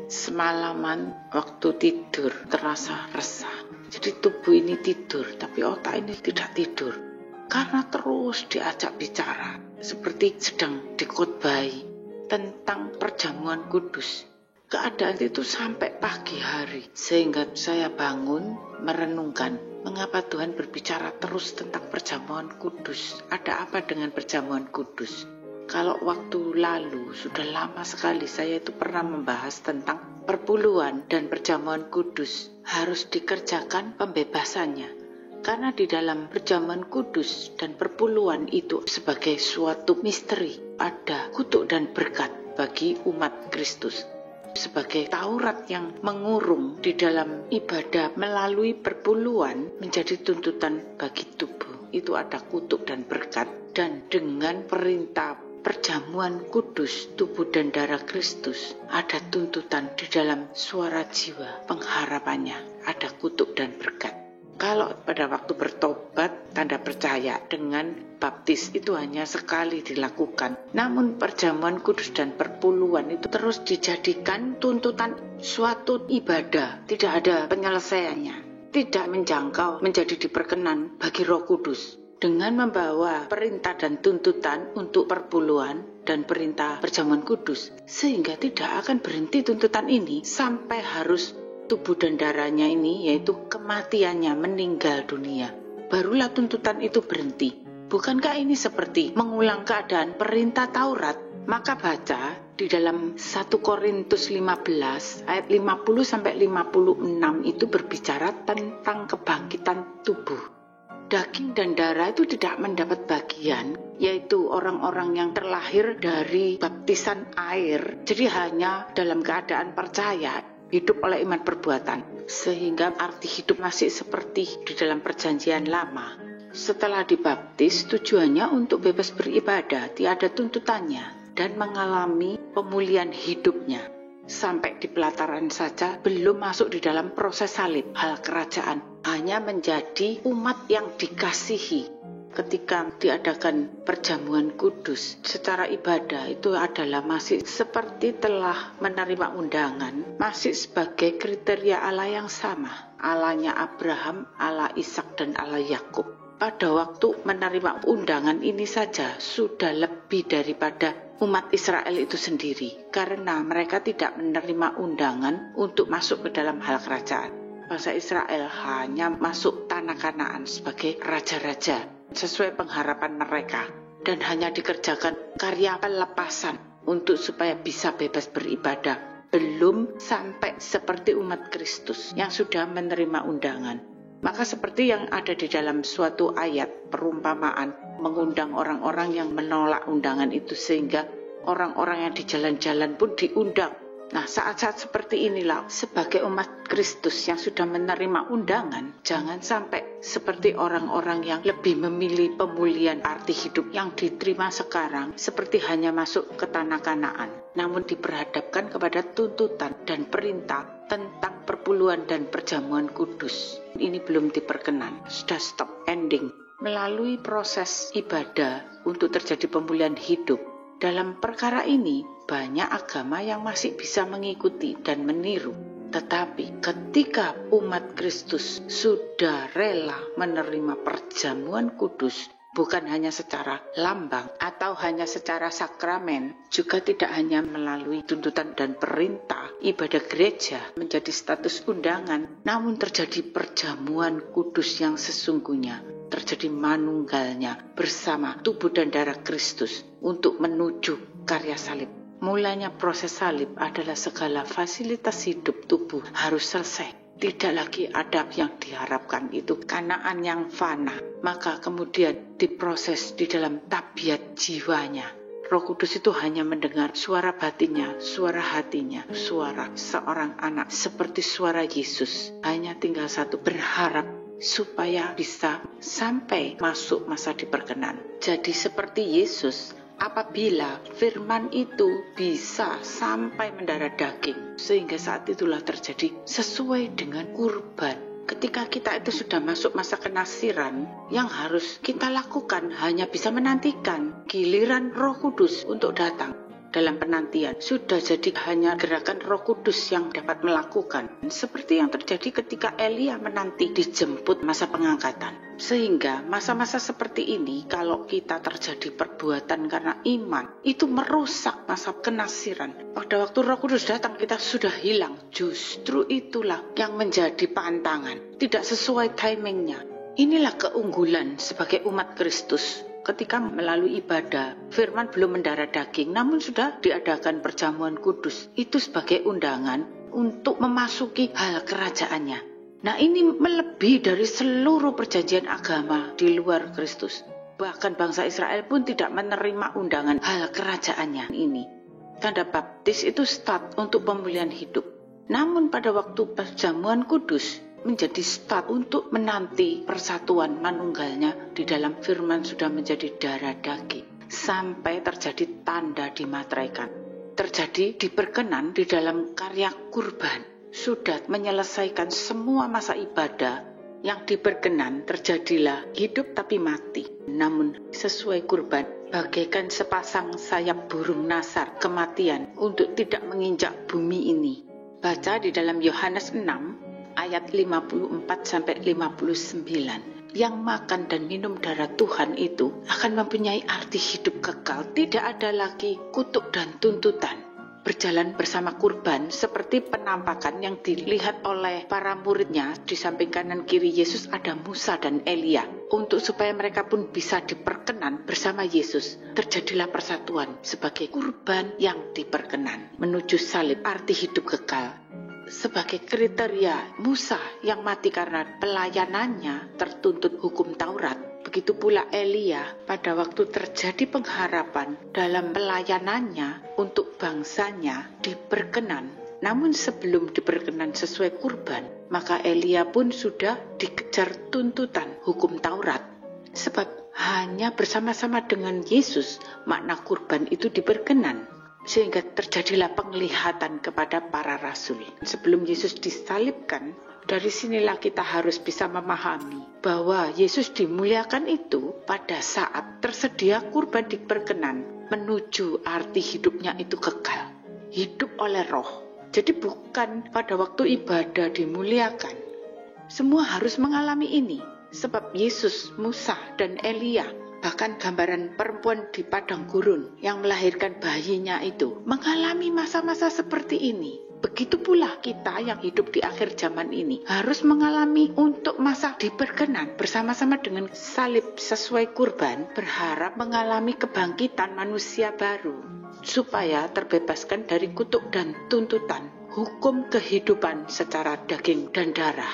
Semalaman waktu tidur terasa resah. Jadi tubuh ini tidur, tapi otak ini tidak tidur. Karena terus diajak bicara, seperti sedang dikhotbahi tentang perjamuan kudus. Keadaan itu sampai pagi hari, sehingga saya bangun merenungkan mengapa Tuhan berbicara terus tentang perjamuan kudus. Ada apa dengan perjamuan kudus? Kalau waktu lalu, sudah lama sekali saya itu pernah membahas tentang perpuluhan dan perjamuan kudus. Harus dikerjakan pembebasannya. Karena di dalam perjamuan kudus dan perpuluhan itu sebagai suatu misteri. Ada kutuk dan berkat bagi umat Kristus. Sebagai Taurat yang mengurung di dalam ibadah melalui perpuluhan menjadi tuntutan bagi tubuh. Itu ada kutuk dan berkat. Dan dengan perintah perjamuan kudus tubuh dan darah Kristus, ada tuntutan di dalam suara jiwa pengharapannya, ada kutuk dan berkat. Kalau pada waktu bertobat tanda percaya dengan baptis itu hanya sekali dilakukan, namun perjamuan kudus dan perpuluhan itu terus dijadikan tuntutan suatu ibadah, tidak ada penyelesaiannya, tidak menjangkau menjadi diperkenan bagi Roh Kudus. Dengan membawa perintah dan tuntutan untuk perpuluhan dan perintah perjamuan kudus, sehingga tidak akan berhenti tuntutan ini sampai harus tubuh dan darahnya ini, yaitu kematiannya, meninggal dunia. Barulah tuntutan itu berhenti. Bukankah ini seperti mengulang keadaan perintah Taurat? Maka baca di dalam 1 Korintus 15 ayat 50-56 itu berbicara tentang kebangkitan tubuh. Daging dan darah itu tidak mendapat bagian, yaitu orang-orang yang terlahir dari baptisan air. Jadi hanya dalam keadaan percaya, hidup oleh iman perbuatan. Sehingga arti hidup masih seperti di dalam perjanjian lama. Setelah dibaptis, tujuannya untuk bebas beribadah, tiada tuntutannya, dan mengalami pemulihan hidupnya. Sampai di pelataran saja, belum masuk di dalam proses salib, hal kerajaan. Hanya menjadi umat yang dikasihi. Ketika diadakan perjamuan kudus secara ibadah itu adalah masih seperti telah menerima undangan, masih sebagai kriteria Allah yang sama, Allahnya Abraham, Allah Ishak dan Allah Yakub. Pada waktu menerima undangan ini saja sudah lebih daripada umat Israel itu sendiri, karena mereka tidak menerima undangan untuk masuk ke dalam hal kerajaan. Bangsa Israel hanya masuk tanah Kanaan sebagai raja-raja sesuai pengharapan mereka, dan hanya dikerjakan karya pelepasan untuk supaya bisa bebas beribadah. Belum sampai seperti umat Kristus yang sudah menerima undangan. Maka seperti yang ada di dalam suatu ayat perumpamaan mengundang orang-orang yang menolak undangan itu, sehingga orang-orang yang di jalan-jalan pun diundang. Nah, saat-saat seperti inilah sebagai umat Kristus yang sudah menerima undangan, jangan sampai seperti orang-orang yang lebih memilih pemulihan arti hidup yang diterima sekarang seperti hanya masuk ke tanah Kanaan, namun diperhadapkan kepada tuntutan dan perintah tentang perpuluhan dan perjamuan kudus. Ini belum diperkenan, sudah stop, ending. Melalui proses ibadah untuk terjadi pemulihan hidup, dalam perkara ini banyak agama yang masih bisa mengikuti dan meniru. Tetapi ketika umat Kristus sudah rela menerima perjamuan kudus, bukan hanya secara lambang atau hanya secara sakramen, juga tidak hanya melalui tuntutan dan perintah ibadah gereja menjadi status undangan, namun terjadi perjamuan kudus yang sesungguhnya, terjadi manunggalnya bersama tubuh dan darah Kristus untuk menuju karya salib. Mulanya proses salib adalah segala fasilitas hidup tubuh harus selesai. Tidak lagi ada yang diharapkan, itu Kanaan yang fana. Maka kemudian diproses di dalam tabiat jiwanya. Roh Kudus itu hanya mendengar suara batinnya, suara hatinya, suara seorang anak seperti suara Yesus. Hanya tinggal satu, berharap supaya bisa sampai masuk masa diperkenan. Jadi seperti Yesus, apabila firman itu bisa sampai mendarah daging, sehingga saat itulah terjadi sesuai dengan kurban. Ketika kita itu sudah masuk masa kenasiran, yang harus kita lakukan hanya bisa menantikan giliran Roh Kudus untuk datang. dalam penantian sudah jadi hanya gerakan Roh Kudus yang dapat melakukan, seperti yang terjadi ketika Elia menanti dijemput masa pengangkatan. Sehingga masa-masa seperti ini, kalau kita terjadi perbuatan karena iman, itu merusak masa kenasiran. Pada waktu Roh Kudus datang, kita sudah hilang. Justru itulah yang menjadi pantangan, tidak sesuai timingnya. Inilah keunggulan sebagai umat Kristus. Ketika melalui ibadah, firman belum mendarah daging, namun sudah diadakan perjamuan kudus. Itu sebagai undangan untuk memasuki hal kerajaannya. Nah, ini melebihi dari seluruh perjanjian agama di luar Kristus. Bahkan bangsa Israel pun tidak menerima undangan hal kerajaannya ini. Tanda baptis itu start untuk pemulihan hidup. Namun pada waktu perjamuan kudus, menjadi start untuk menanti persatuan manunggalnya di dalam firman sudah menjadi darah daging. Sampai terjadi tanda dimateraikan. Terjadi diperkenan di dalam karya kurban. Sudah menyelesaikan semua masa ibadah yang diperkenan, terjadilah hidup tapi mati. Namun sesuai kurban, bagaikan sepasang sayap burung nasar kematian untuk tidak menginjak bumi ini. Baca di dalam Yohanes 6 ayat 54-59. Yang makan dan minum darah Tuhan itu akan mempunyai arti hidup kekal. Tidak ada lagi kutuk dan tuntutan. Berjalan bersama kurban seperti penampakan yang dilihat oleh para muridnya. Di samping kanan kiri Yesus ada Musa dan Elia. Untuk supaya mereka pun bisa diperkenan bersama Yesus. Terjadilah persatuan sebagai kurban yang diperkenan. Menuju salib, arti hidup kekal. Sebagai kriteria Musa yang mati karena pelayanannya tertuntut hukum Taurat, begitu pula Elia pada waktu terjadi pengharapan dalam pelayanannya untuk bangsanya diperkenan. Namun sebelum diperkenan sesuai kurban, maka Elia pun sudah dikejar tuntutan hukum Taurat. Sebab hanya bersama-sama dengan Yesus makna kurban itu diperkenan. Sehingga terjadilah penglihatan kepada para rasul. Sebelum Yesus disalibkan, dari sinilah kita harus bisa memahami bahwa Yesus dimuliakan itu pada saat tersedia kurban diperkenan menuju arti hidupnya itu kekal. Hidup oleh roh. Jadi bukan pada waktu ibadah dimuliakan. Semua harus mengalami ini. Sebab Yesus, Musa, dan Elia, bahkan gambaran perempuan di padang gurun yang melahirkan bayinya itu mengalami masa-masa seperti ini. Begitu pula kita yang hidup di akhir zaman ini harus mengalami untuk masa diperkenan bersama-sama dengan salib sesuai kurban, berharap mengalami kebangkitan manusia baru supaya terbebaskan dari kutuk dan tuntutan hukum kehidupan secara daging dan darah.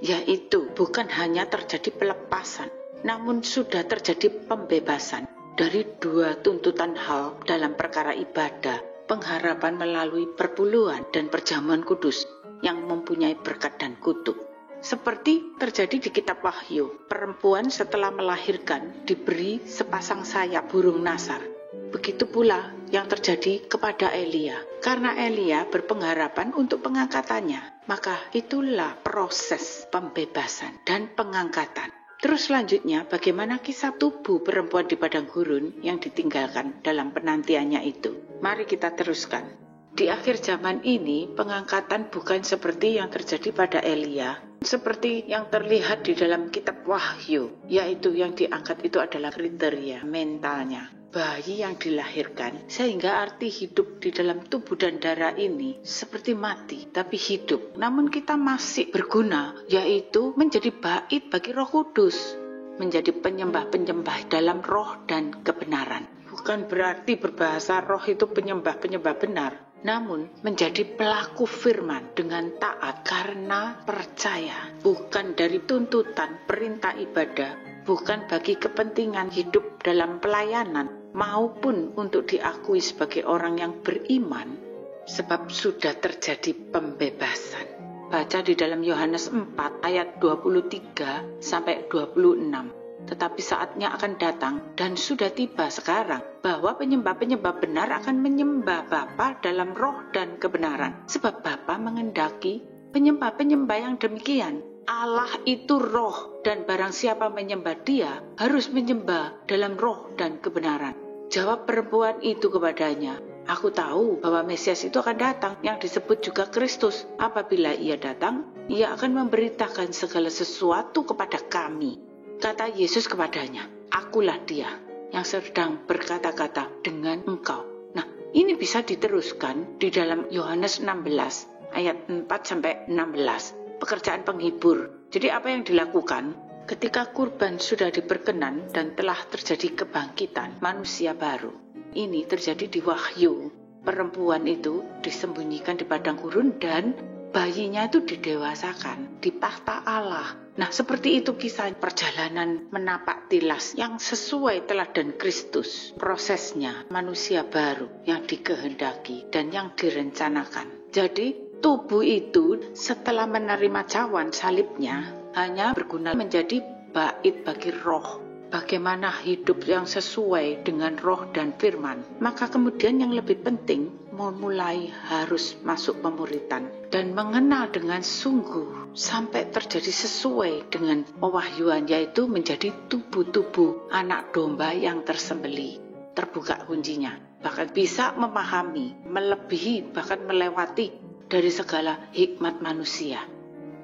Yaitu bukan hanya terjadi pelepasan, namun sudah terjadi pembebasan dari dua tuntutan hal dalam perkara ibadah, pengharapan melalui perpuluhan dan perjamuan kudus yang mempunyai berkat dan kutuk. Seperti terjadi di kitab Wahyu, perempuan setelah melahirkan diberi sepasang sayap burung nasar. Begitu pula yang terjadi kepada Elia. Karena Elia berpengharapan untuk pengangkatannya, maka itulah proses pembebasan dan pengangkatan. Terus selanjutnya, bagaimana kisah tubuh perempuan di padang gurun yang ditinggalkan dalam penantiannya itu? Mari kita teruskan. Di akhir zaman ini, pengangkatan bukan seperti yang terjadi pada Elia, seperti yang terlihat di dalam kitab Wahyu, yaitu yang diangkat itu adalah kriteria mentalnya. Bayi yang dilahirkan, sehingga arti hidup di dalam tubuh dan darah ini seperti mati, tapi hidup. Namun kita masih berguna, yaitu menjadi bait bagi Roh Kudus, menjadi penyembah-penyembah dalam roh dan kebenaran. Bukan berarti berbahasa roh itu penyembah-penyembah benar, namun menjadi pelaku firman dengan taat karena percaya, bukan dari tuntutan perintah ibadah, bukan bagi kepentingan hidup dalam pelayanan, maupun untuk diakui sebagai orang yang beriman, sebab sudah terjadi pembebasan. Baca di dalam Yohanes 4 ayat 23 sampai 26. Tetapi saatnya akan datang dan sudah tiba sekarang bahwa penyembah-penyembah benar akan menyembah Bapa dalam roh dan kebenaran. Sebab Bapa mengendaki penyembah-penyembah yang demikian. Allah itu roh, dan barang siapa menyembah Dia harus menyembah dalam roh dan kebenaran. Jawab perempuan itu kepadanya, Aku tahu bahwa Mesias itu akan datang, yang disebut juga Kristus. Apabila ia datang, ia akan memberitakan segala sesuatu kepada kami. Kata Yesus kepadanya, akulah dia yang sedang berkata-kata dengan engkau. Nah, ini bisa diteruskan di dalam Yohanes 16 ayat 4-16. Pekerjaan penghibur. Jadi apa yang dilakukan ketika kurban sudah diperkenan dan telah terjadi kebangkitan manusia baru? Ini terjadi di Wahyu. Perempuan itu disembunyikan di padang gurun dan bayinya itu didewasakan di tahta Allah. Nah, seperti itu kisah perjalanan menapak tilas yang sesuai teladan Kristus. Prosesnya manusia baru yang dikehendaki dan yang direncanakan. Jadi tubuh itu setelah menerima cawan salibnya hanya berguna menjadi bait bagi roh. Bagaimana hidup yang sesuai dengan roh dan firman. Maka kemudian yang lebih penting memulai harus masuk pemuritan dan mengenal dengan sungguh sampai terjadi sesuai dengan pewahyuan, yaitu menjadi tubuh-tubuh anak domba yang tersembelih. Terbuka kuncinya, bahkan bisa memahami, melebihi, bahkan melewati dari segala hikmat manusia.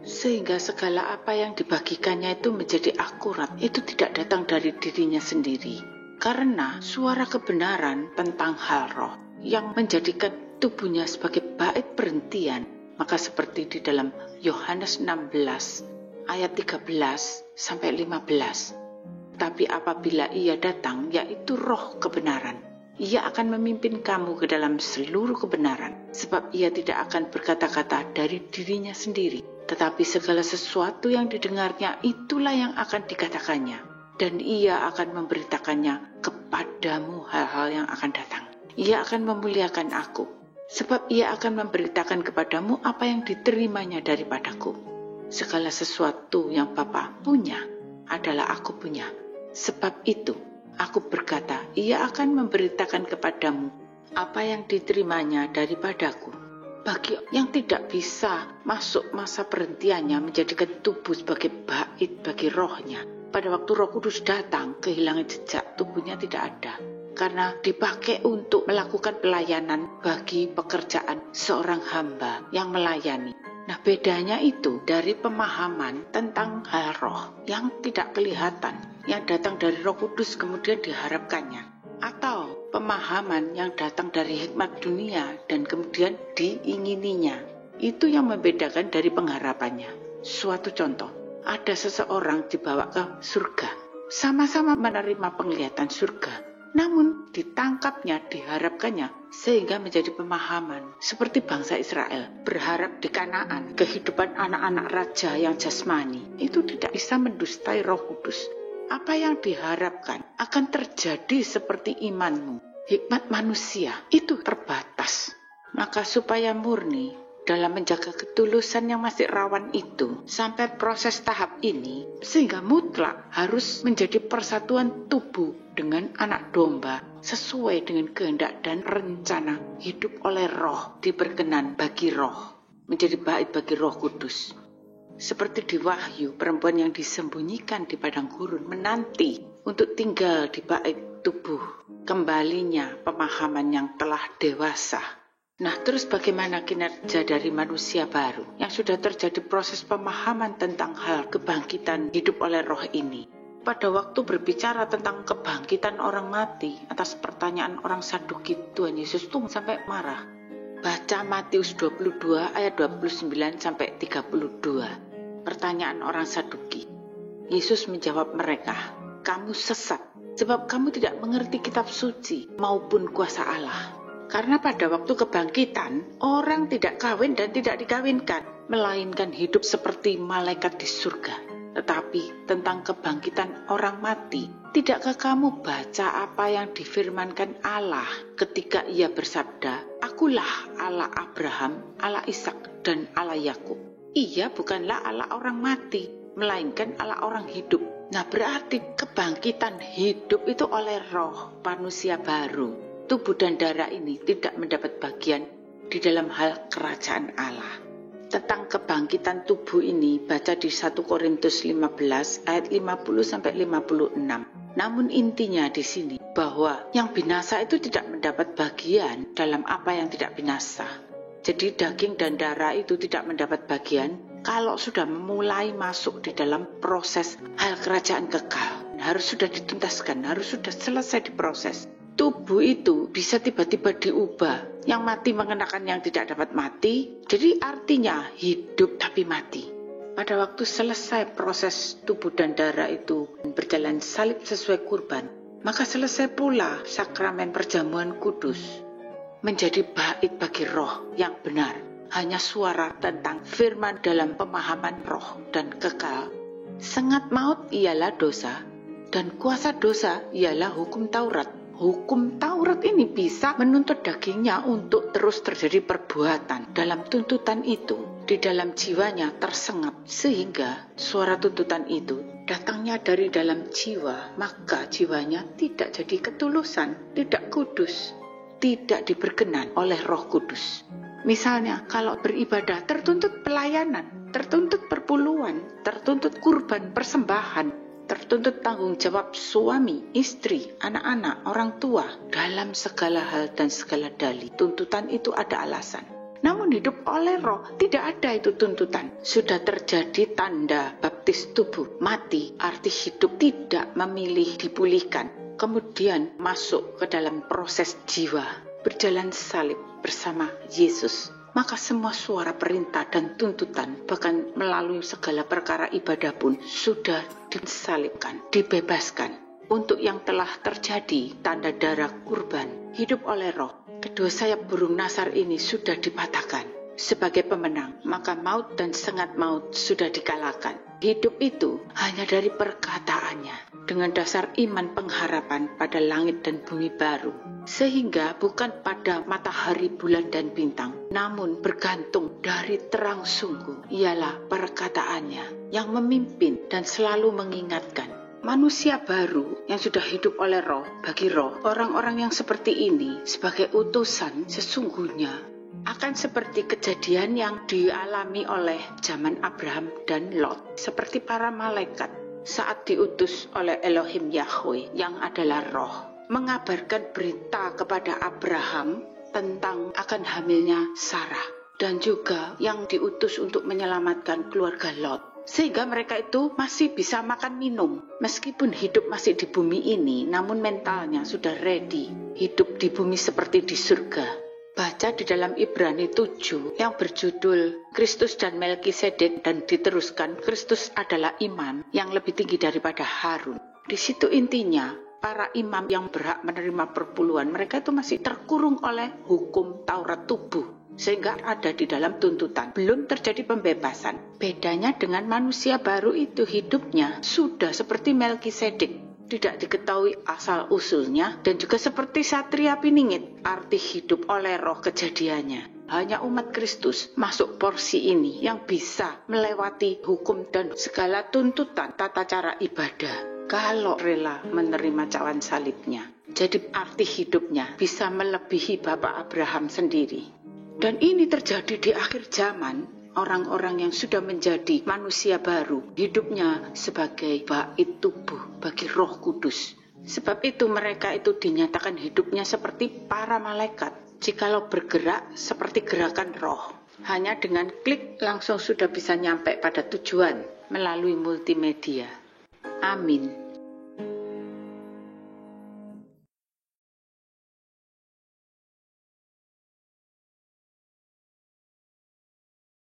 Sehingga segala apa yang dibagikannya itu menjadi akurat, itu tidak datang dari dirinya sendiri. Karena suara kebenaran tentang hal roh yang menjadikan tubuhnya sebagai bait perhentian. Maka seperti di dalam Yohanes 16 ayat 13-15. Tapi apabila ia datang, yaitu roh kebenaran, ia akan memimpin kamu ke dalam seluruh kebenaran. Sebab ia tidak akan berkata-kata dari dirinya sendiri, tetapi segala sesuatu yang didengarnya itulah yang akan dikatakannya, dan ia akan memberitakannya kepadamu hal-hal yang akan datang. Ia akan memuliakan aku, sebab ia akan memberitakan kepadamu apa yang diterimanya daripadaku. Segala sesuatu yang Bapa punya adalah aku punya. Sebab itu aku berkata, ia akan memberitakan kepadamu apa yang diterimanya daripadaku. Bagi yang tidak bisa masuk masa perhentiannya menjadikan tubuh sebagai bait bagi rohnya, pada waktu Roh Kudus datang, kehilangan jejak tubuhnya tidak ada. Karena dipakai untuk melakukan pelayanan bagi pekerjaan seorang hamba yang melayani. Nah, bedanya itu dari pemahaman tentang hal roh yang tidak kelihatan, yang datang dari Roh Kudus kemudian diharapkannya. Atau pemahaman yang datang dari hikmat dunia dan kemudian diingininya. Itu yang membedakan dari pengharapannya. Suatu contoh, ada seseorang dibawa ke surga, sama-sama menerima penglihatan surga, namun ditangkapnya, diharapkannya, sehingga menjadi pemahaman seperti bangsa Israel berharap di Kanaan, kehidupan anak-anak raja yang jasmani itu tidak bisa mendustai Roh Kudus. Apa yang diharapkan akan terjadi seperti imanmu. Hikmat manusia itu terbatas. Maka supaya murni dalam menjaga ketulusan yang masih rawan itu sampai proses tahap ini, sehingga mutlak harus menjadi persatuan tubuh dengan anak domba sesuai dengan kehendak dan rencana hidup oleh roh, diberkenan bagi roh, menjadi bait bagi Roh Kudus. Seperti di Wahyu, perempuan yang disembunyikan di padang gurun menanti untuk tinggal di bait tubuh kembalinya pemahaman yang telah dewasa. Nah, terus bagaimana kinerja dari manusia baru yang sudah terjadi proses pemahaman tentang hal kebangkitan hidup oleh roh ini? Pada waktu berbicara tentang kebangkitan orang mati atas pertanyaan orang Saduki, Tuhan Yesus tuh sampai marah. Baca Matius 22 ayat 29-32. Pertanyaan orang Saduki. Yesus menjawab mereka, kamu sesat, sebab kamu tidak mengerti kitab suci maupun kuasa Allah. Karena pada waktu kebangkitan, orang tidak kawin dan tidak dikawinkan, melainkan hidup seperti malaikat di surga. Tetapi tentang kebangkitan orang mati, tidakkah kamu baca apa yang difirmankan Allah ketika ia bersabda, akulah Allah Abraham, Allah Ishak, dan Allah Yakub. Ia bukanlah Allah orang mati, melainkan Allah orang hidup. Nah, berarti kebangkitan hidup itu oleh roh manusia baru. Tubuh dan darah ini tidak mendapat bagian di dalam hal kerajaan Allah. tentang kebangkitan tubuh ini baca di 1 Korintus 15 ayat 50 sampai 56. Namun intinya di sini bahwa yang binasa itu tidak mendapat bagian dalam apa yang tidak binasa. Jadi daging dan darah itu tidak mendapat bagian kalau sudah memulai masuk di dalam proses hal kerajaan kekal. Harus sudah dituntaskan, harus sudah selesai diproses. Tubuh itu bisa tiba-tiba diubah. Yang mati mengenakan yang tidak dapat mati. Jadi artinya hidup tapi mati. Pada waktu selesai proses tubuh dan darah itu berjalan salib sesuai kurban, maka selesai pula sakramen perjamuan kudus. Menjadi bait bagi roh yang benar. Hanya suara tentang firman dalam pemahaman roh dan kekal. Sengat maut ialah dosa, dan kuasa dosa ialah hukum Taurat. Hukum Taurat ini bisa menuntut dagingnya untuk terus terjadi perbuatan. Dalam tuntutan itu, di dalam jiwanya tersengat, sehingga suara tuntutan itu datangnya dari dalam jiwa, maka jiwanya tidak jadi ketulusan, tidak kudus, tidak diberkenan oleh Roh Kudus. Misalnya, kalau beribadah tertuntut pelayanan, tertuntut perpuluhan, tertuntut kurban persembahan, tertuntut tanggung jawab suami, istri, anak-anak, orang tua dalam segala hal dan segala dalih. Tuntutan itu ada alasan. Namun hidup oleh roh tidak ada itu tuntutan. Sudah terjadi tanda baptis tubuh, mati, arti hidup tidak memilih dipulihkan. Kemudian masuk ke dalam proses jiwa, berjalan salib bersama Yesus. Maka semua suara perintah dan tuntutan, bahkan melalui segala perkara ibadah pun sudah disalibkan, dibebaskan. Untuk yang telah terjadi tanda darah kurban, hidup oleh roh, kedua sayap burung nasar ini sudah dipatahkan. Sebagai pemenang, maka maut dan sengat maut sudah dikalahkan. Hidup itu hanya dari perkataannya, dengan dasar iman pengharapan pada langit dan bumi baru. Sehingga bukan pada matahari, bulan, dan bintang, namun bergantung dari terang sungguh, ialah perkataannya yang memimpin dan selalu mengingatkan. Manusia baru yang sudah hidup oleh roh, bagi roh, orang-orang yang seperti ini sebagai utusan sesungguhnya akan seperti kejadian yang dialami oleh zaman Abraham dan Lot, seperti para malaikat saat diutus oleh Elohim Yahweh yang adalah roh, mengabarkan berita kepada Abraham tentang akan hamilnya Sarah, dan juga yang diutus untuk menyelamatkan keluarga Lot. Sehingga mereka itu masih bisa makan minum. Meskipun hidup masih di bumi ini, namun mentalnya sudah ready. Hidup di bumi seperti di surga. Baca di dalam Ibrani 7 yang berjudul Kristus dan Melkisedek, dan diteruskan Kristus adalah imam yang lebih tinggi daripada Harun. Di situ intinya, para imam yang berhak menerima perpuluhan, mereka itu masih terkurung oleh hukum Taurat tubuh. Sehingga ada di dalam tuntutan. Belum terjadi pembebasan. Bedanya dengan manusia baru itu, hidupnya sudah seperti Melkisedek. Tidak diketahui asal-usulnya, dan juga seperti Satria Piningit. Arti hidup oleh roh kejadiannya. Hanya umat Kristus masuk porsi ini yang bisa melewati hukum dan segala tuntutan tata cara ibadah. Kalau rela menerima cawan salibnya. Jadi arti hidupnya bisa melebihi Bapak Abraham sendiri. Dan ini terjadi di akhir zaman. Orang-orang yang sudah menjadi manusia baru, hidupnya sebagai bait tubuh bagi Roh Kudus. Sebab itu mereka itu dinyatakan hidupnya seperti para malaikat. Jikalau bergerak seperti gerakan roh. Hanya dengan klik langsung sudah bisa nyampe pada tujuan melalui multimedia. Amin.